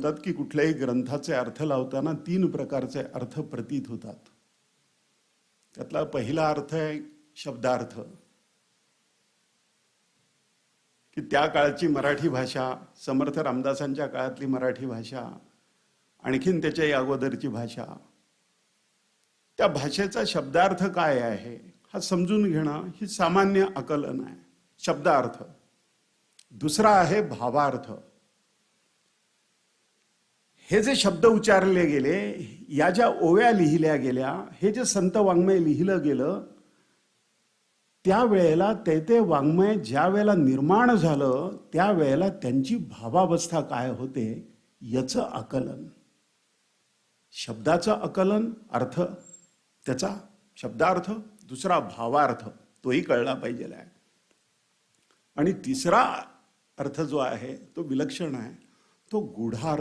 म्हणतात की कुठल्याही ग्रंथाचे अर्थ लावताना 3 प्रकारचे अर्थ प्रतीत होतात. त्यातला पहिला अर्थ आहे शब्दार्थ, की त्या काळची मराठी भाषा, समर्थ रामदासांच्या काळातली मराठी भाषा, आणखीन त्याच्या अगोदरची भाषा, त्या भाषेचा शब्दार्थ काय आहे हा समजून घेणं ही सामान्य आकलन आहे, शब्दार्थ. दुसरा आहे भावार्थ. हे जे शब्द उच्चारले गेले, या ज्या ओव्या लिहिल्या गेल्या, हे जे संत वाङ्मय लिहिलं गेलं, त्यावेळेला ते वाङ्मय ज्या वेळेला निर्माण झालं त्यावेळेला त्यांची भावावस्था काय होते याचं आकलन. शब्दाचं आकलन, अर्थ, त्याचा शब्दार्थ, दुसरा भावार्थ, तोही कळला पाहिजे. आणि तिसरा अर्थ जो आहे तो विलक्षण आहे, तो गूढार्थ.